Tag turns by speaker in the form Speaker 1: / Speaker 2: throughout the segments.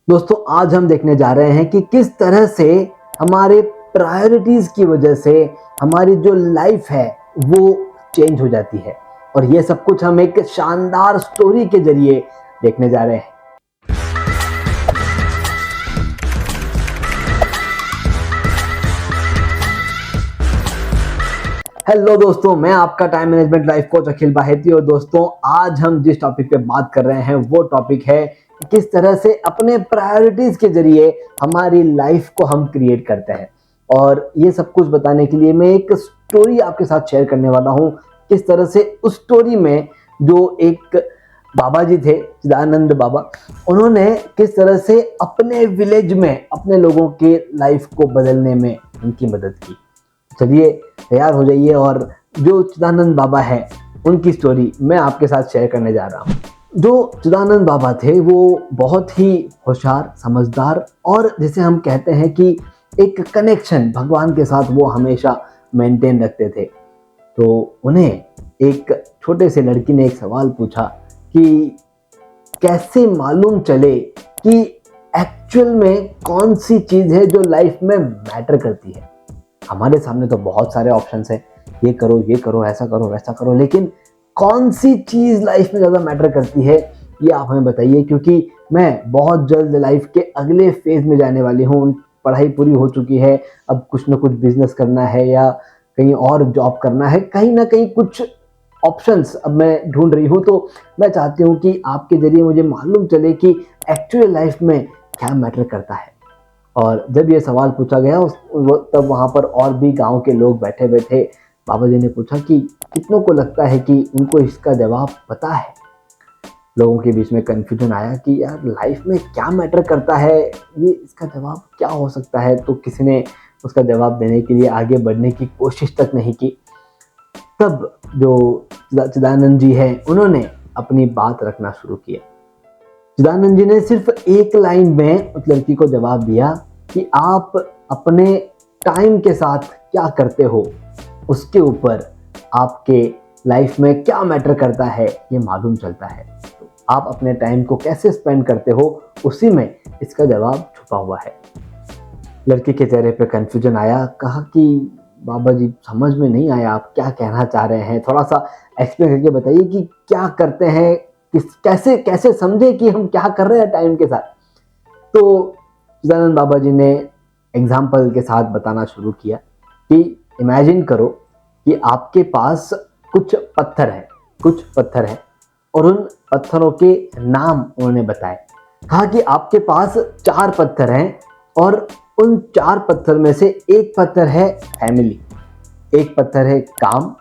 Speaker 1: दोस्तों आज हम देखने जा रहे हैं कि किस तरह से हमारे प्रायोरिटीज की वजह से हमारी जो लाइफ है वो चेंज हो जाती है। और ये सब कुछ हम एक शानदार स्टोरी के जरिए देखने जा रहे हैं। हेलो दोस्तों, मैं आपका टाइम मैनेजमेंट लाइफ कोच अखिल बाहेती। और दोस्तों आज हम जिस टॉपिक पे बात कर रहे हैं वो टॉपिक है किस तरह से अपने प्रायोरिटीज के जरिए हमारी लाइफ को हम क्रिएट करते हैं। और ये सब कुछ बताने के लिए मैं एक स्टोरी आपके साथ शेयर करने वाला हूँ। किस तरह से उस स्टोरी में जो एक बाबा जी थे, चिदानंद बाबा, उन्होंने किस तरह से अपने विलेज में अपने लोगों के लाइफ को बदलने में उनकी मदद की। चलिए तैयार हो जाइए और जो चिदानंद बाबा है उनकी स्टोरी मैं आपके साथ शेयर करने जा रहा हूँ। जो चिदानंद बाबा थे वो बहुत ही होशियार, समझदार और जिसे हम कहते हैं कि एक कनेक्शन भगवान के साथ वो हमेशा मेंटेन रखते थे। तो उन्हें एक छोटे से लड़की ने एक सवाल पूछा कि कैसे मालूम चले कि एक्चुअल में कौन सी चीज़ है जो लाइफ में मैटर करती है। हमारे सामने तो बहुत सारे ऑप्शंस हैं, ये करो, ऐसा करो, वैसा करो, लेकिन कौन सी चीज़ लाइफ में ज़्यादा मैटर करती है ये आप हमें बताइए। क्योंकि मैं बहुत जल्द लाइफ के अगले फेज में जाने वाली हूँ। पढ़ाई पूरी हो चुकी है, अब कुछ ना कुछ बिजनेस करना है या कहीं और जॉब करना है, कहीं ना कहीं कुछ ऑप्शंस अब मैं ढूंढ रही हूँ। तो मैं चाहती हूँ कि आपके जरिए मुझे मालूम चले कि एक्चुअल लाइफ में क्या मैटर करता है। और जब ये सवाल पूछा गया तब वहाँ पर और भी गांव के लोग बैठे हुए थे। बाबा जी ने पूछा कि कितनों को लगता है कि उनको इसका जवाब पता है। लोगों के बीच में कन्फ्यूजन आया कि यार लाइफ में क्या मैटर करता है, ये इसका जवाब क्या हो सकता है। तो किसी ने उसका जवाब देने के लिए आगे बढ़ने की कोशिश तक नहीं की। तब जो चिदानंद जी हैं उन्होंने अपनी बात रखना शुरू किया। चिदानंद जी ने सिर्फ एक लाइन में उस लड़की को जवाब दिया कि आप अपने टाइम के साथ क्या करते हो उसके ऊपर आपके लाइफ में क्या मैटर करता है ये मालूम चलता है। तो आप अपने टाइम को कैसे स्पेंड करते हो उसी में इसका जवाब छुपा हुआ है। लड़की के चेहरे पे कंफ्यूजन आया, कहा कि बाबा जी समझ में नहीं आया आप क्या कहना चाह रहे हैं, थोड़ा सा एक्सप्लेन करके बताइए कि क्या करते हैं, कैसे कैसे समझे कि हम क्या कर रहे हैं टाइम के साथ। तो चिदानंद बाबा जी ने एग्जाम्पल के साथ बताना शुरू किया कि इमेजिन करो कि आपके पास कुछ पत्थर है और उन पत्थरों के नाम उन्होंने बताए। कहा कि आपके पास 4 पत्थर हैं और उन 4 पत्थर में से एक पत्थर है फैमिली, एक पत्थर है काम,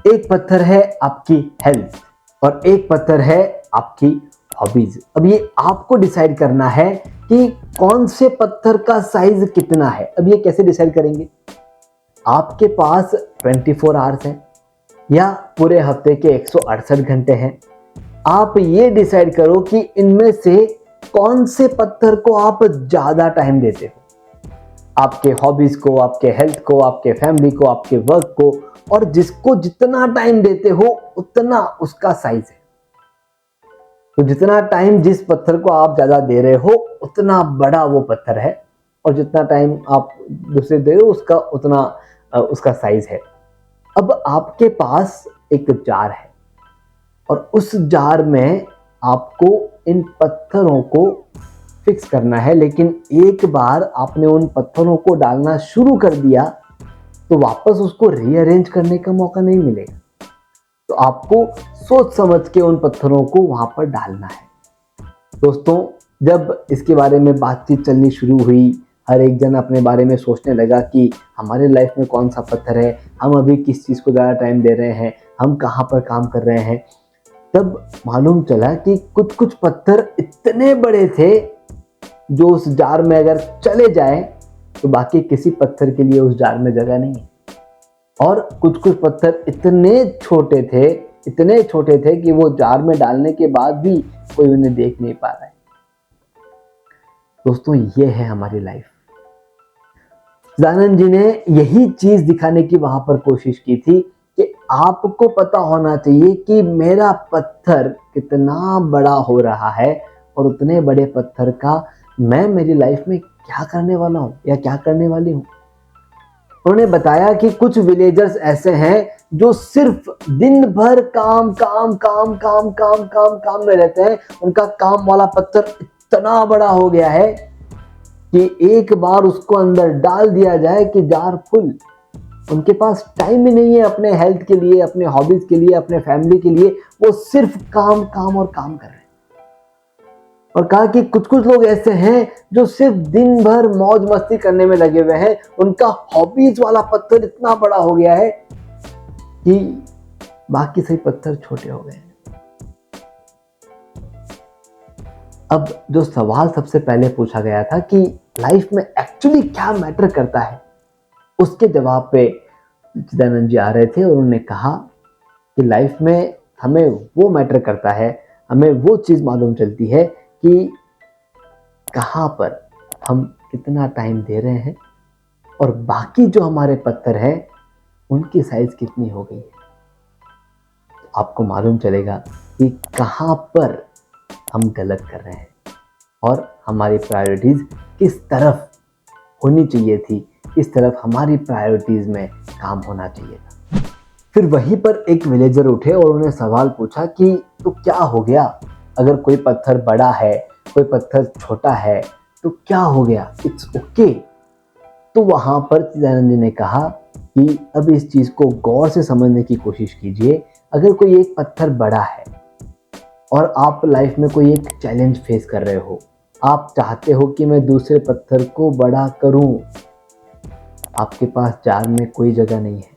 Speaker 1: एक पत्थर है आपकी हेल्थ और एक पत्थर है आपकी हॉबीज। अब ये आपको डिसाइड करना है कि कौन से पत्थर का साइज कितना है। अब ये कैसे डिसाइड करेंगे? आपके पास 24 आवर्स है या पूरे हफ्ते के 168 घंटे हैं। आप ये डिसाइड करो कि इनमें से कौन से पत्थर को आप ज्यादा टाइम देते हो, आपके हॉबीज को, आपके हेल्थ को, आपके फैमिली को, आपके वर्क को। और जिसको जितना टाइम देते हो उतना उसका साइज है। तो जितना टाइम जिस पत्थर को आप ज्यादा दे रहे हो उतना बड़ा वो पत्थर है और जितना टाइम आप दूसरे दे रहे हो उसका उतना उसका साइज है। अब आपके पास एक जार है और उस जार में आपको इन पत्थरों को फिक्स करना है, लेकिन एक बार आपने उन पत्थरों को डालना शुरू कर दिया तो वापस उसको रीअरेंज करने का मौका नहीं मिलेगा। तो आपको सोच समझ के उन पत्थरों को वहां पर डालना है। दोस्तों जब इसके बारे में बातचीत चलनी शुरू हुई, हर एक जन अपने बारे में सोचने लगा कि हमारे लाइफ में कौन सा पत्थर है, हम अभी किस चीज़ को ज़्यादा टाइम दे रहे हैं, हम कहाँ पर काम कर रहे हैं। तब मालूम चला कि कुछ कुछ पत्थर इतने बड़े थे जो उस जार में अगर चले जाए तो बाकी किसी पत्थर के लिए उस जार में जगह नहीं है। और कुछ कुछ पत्थर इतने छोटे थे कि वो जार में डालने के बाद भी कोई उन्हें देख नहीं पा रहा है। दोस्तों ये है हमारी लाइफ। चिदानंद जी ने यही चीज दिखाने की वहां पर कोशिश की थी कि आपको पता होना चाहिए कि मेरा पत्थर कितना बड़ा हो रहा है और उतने बड़े पत्थर का मैं मेरी लाइफ में क्या करने वाला हूँ या क्या करने वाली हूँ। उन्होंने बताया कि कुछ विलेजर्स ऐसे हैं जो सिर्फ दिन भर काम काम काम काम काम काम काम में रहते हैं। उनका काम वाला पत्थर इतना बड़ा हो गया है कि एक बार उसको अंदर डाल दिया जाए कि जार फुल। उनके पास टाइम ही नहीं है अपने हेल्थ के लिए, अपने हॉबीज के लिए, अपने फैमिली के लिए। वो सिर्फ काम काम और काम कर रहे हैं। और कहा कि कुछ कुछ लोग ऐसे हैं जो सिर्फ दिन भर मौज मस्ती करने में लगे हुए हैं। उनका हॉबीज वाला पत्थर इतना बड़ा हो गया है कि बाकी सभी पत्थर छोटे हो गए हैं। अब जो सवाल सबसे पहले पूछा गया था कि लाइफ में एक्चुअली क्या मैटर करता है, उसके जवाब पे चिदानंद जी आ रहे थे और उन्होंने कहा कि लाइफ में हमें वो मैटर करता है, हमें वो चीज़ मालूम चलती है कि कहाँ पर हम कितना टाइम दे रहे हैं और बाकी जो हमारे पत्थर हैं उनकी साइज कितनी हो गई है। तो आपको मालूम चलेगा कि कहाँ पर हम गलत कर रहे हैं और हमारी प्रायोरिटीज किस तरफ होनी चाहिए थी, किस तरफ हमारी प्रायोरिटीज में काम होना चाहिए था। फिर वहीं पर एक विलेजर उठे और उन्हें सवाल पूछा कि तो क्या हो गया, अगर कोई पत्थर बड़ा है, कोई पत्थर छोटा है तो क्या हो गया, इट्स ओके। तो वहां पर चिदानंद जी ने कहा कि अब इस चीज को गौर से समझने की कोशिश कीजिए। अगर कोई एक पत्थर बड़ा है और आप लाइफ में कोई एक चैलेंज फेस कर रहे हो, आप चाहते हो कि मैं दूसरे पत्थर को बड़ा करूं, आपके पास जार में कोई जगह नहीं है।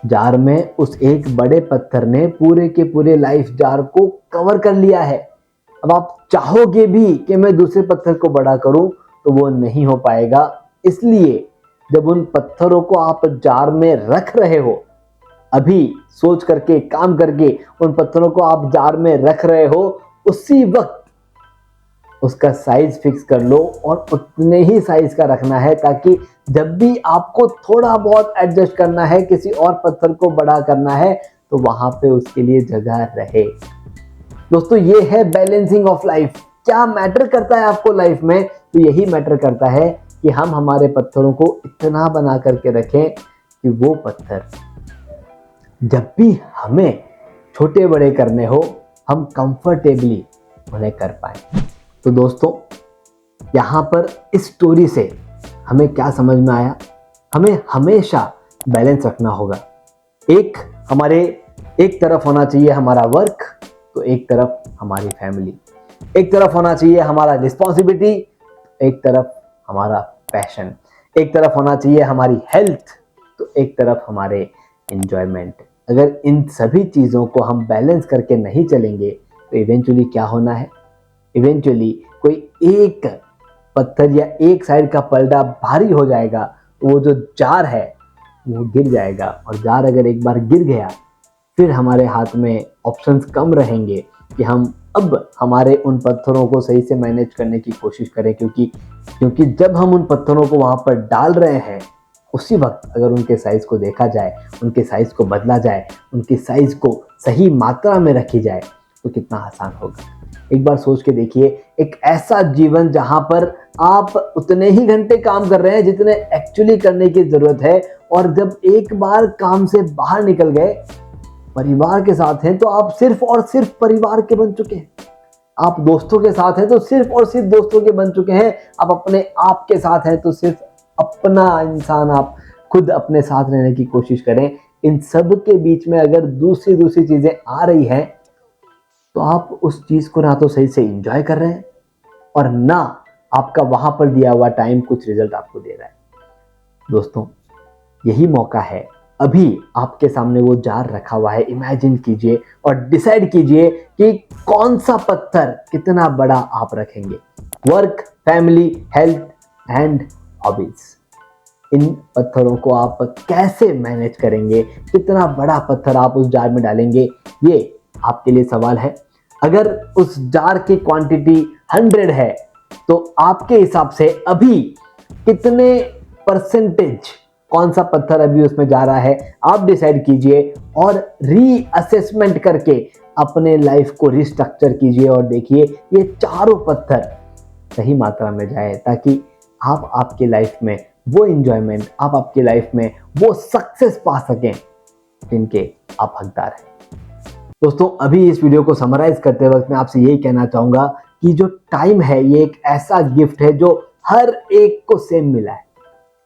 Speaker 1: जार में उस एक बड़े पत्थर ने पूरे के पूरे लाइफ जार को कवर कर लिया है। अब आप चाहोगे भी कि मैं दूसरे पत्थर को बड़ा करूं तो वो नहीं हो पाएगा। इसलिए जब उन पत्थरों को आप जार में रख रहे हो, अभी सोच करके काम करके उन पत्थरों को आप जार में रख रहे हो, उसी वक्त उसका साइज फिक्स कर लो और उतने ही साइज का रखना है, ताकि जब भी आपको थोड़ा बहुत एडजस्ट करना है, किसी और पत्थर को बड़ा करना है, तो वहां पे उसके लिए जगह रहे। दोस्तों, ये है बैलेंसिंग ऑफ लाइफ। क्या मैटर करता है आपको लाइफ में? तो यही मैटर करता है कि हम हमारे पत्थरों को इतना बना करके रखें कि वो पत्थर जब भी हमें छोटे बड़े करने हो, हम कंफर्टेबली उन्हें कर पाए। तो दोस्तों, यहाँ पर इस स्टोरी से हमें क्या समझ में आया? हमें हमेशा बैलेंस रखना होगा। एक तरफ होना चाहिए हमारा वर्क, तो एक तरफ हमारी फैमिली। एक तरफ होना चाहिए हमारा रिस्पॉन्सिबिलिटी, एक तरफ हमारा पैशन। एक तरफ होना चाहिए हमारी हेल्थ, तो एक तरफ हमारे एंजॉयमेंट। अगर इन सभी चीज़ों को हम बैलेंस करके नहीं चलेंगे तो इवेंचुअली क्या होना है? इवेंचुअली कोई एक पत्थर या एक साइड का पलड़ा भारी हो जाएगा, तो वो जो जार है वो गिर जाएगा। और जार अगर एक बार गिर गया, फिर हमारे हाथ में ऑप्शंस कम रहेंगे कि हम अब हमारे उन पत्थरों को सही से मैनेज करने की कोशिश करें। क्योंकि जब हम उन पत्थरों को वहाँ पर डाल रहे हैं, उसी वक्त अगर उनके साइज को देखा जाए, उनके साइज को बदला जाए, उनके साइज को सही मात्रा में रखी जाए, तो कितना आसान होगा। एक बार सोच के देखिए, एक ऐसा जीवन जहां पर आप उतने ही घंटे काम कर रहे हैं जितने एक्चुअली करने की जरूरत है, और जब एक बार काम से बाहर निकल गए, परिवार के साथ हैं तो आप सिर्फ और सिर्फ परिवार के बन चुके हैं। आप दोस्तों के साथ हैं तो सिर्फ और सिर्फ दोस्तों के बन चुके हैं। आप अपने आप के साथ हैं तो सिर्फ अपना इंसान, आप खुद अपने साथ रहने की कोशिश करें। इन सब के बीच में अगर दूसरी चीजें आ रही हैं, तो आप उस चीज को ना तो सही से एंजॉय कर रहे हैं और ना आपका वहां पर दिया हुआ टाइम कुछ रिजल्ट आपको दे रहा है। दोस्तों, यही मौका है। अभी आपके सामने वो जार रखा हुआ है, इमेजिन कीजिए और डिसाइड कीजिए कि कौन सा पत्थर कितना बड़ा आप रखेंगे। Work, family, health and hobbies, इन पत्थरों को आप कैसे मैनेज करेंगे? कितना बड़ा पत्थर आप उस जार में डालेंगे? ये आपके लिए सवाल है। अगर उस जार की क्वांटिटी 100 है, तो आपके हिसाब से अभी कितने परसेंटेज कौन सा पत्थर अभी उसमें जा रहा है, आप डिसाइड कीजिए और रीअसेसमेंट करके अपने लाइफ को रिस्ट्रक्चर कीजिए और देखिए ये चारों पत्थर सही मात्रा में जाए, ताकि आप आपके लाइफ में वो एंजॉयमेंट, आप आपकी लाइफ में वो सक्सेस पा सकें जिनके आप हकदार हैं। दोस्तों, अभी इस वीडियो को समराइज करते वक्त मैं आपसे यही कहना चाहूंगा कि जो टाइम है ये एक ऐसा गिफ्ट है जो हर एक को सेम मिला है,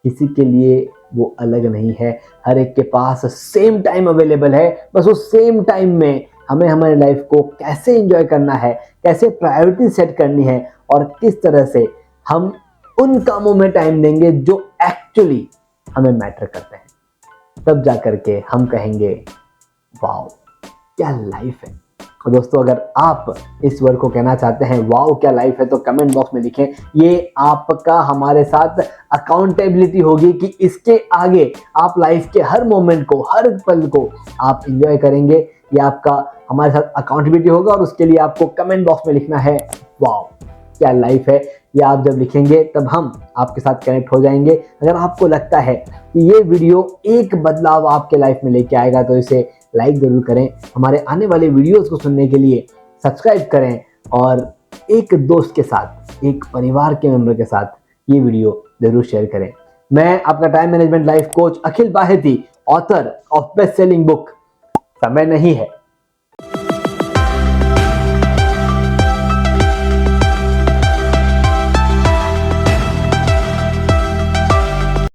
Speaker 1: किसी के लिए वो अलग नहीं है। हर एक के पास सेम टाइम अवेलेबल है। बस उस सेम टाइम में हमें हमारी लाइफ को कैसे एंजॉय करना है, कैसे प्रायोरिटी सेट करनी है और किस तरह से हम उन कामों में टाइम देंगे जो एक्चुअली हमें मैटर करते हैं, तब जा करके हम कहेंगे वाओ क्या लाइफ है। तो दोस्तों, अगर आप इस वर्ड को कहना चाहते हैं वाओ क्या लाइफ है, तो कमेंट बॉक्स में लिखें। ये आपका हमारे साथ अकाउंटेबिलिटी होगी कि इसके आगे आप लाइफ के हर मोमेंट को, हर पल को आप एंजॉय करेंगे। ये आपका हमारे साथ अकाउंटेबिलिटी होगा और उसके लिए आपको कमेंट बॉक्स में लिखना है वाओ क्या लाइफ है। ये आप जब लिखेंगे तब हम आपके साथ कनेक्ट हो जाएंगे। अगर आपको लगता है कि ये वीडियो एक बदलाव आपके लाइफ में लेके आएगा तो इसे लाइक जरूर करें। हमारे आने वाले वीडियोस को सुनने के लिए सब्सक्राइब करें और एक दोस्त के साथ, एक परिवार के मेंबर के साथ ये वीडियो जरूर शेयर करें। मैं आपका time management life coach Akhil Baheti, author of best selling book समय नहीं है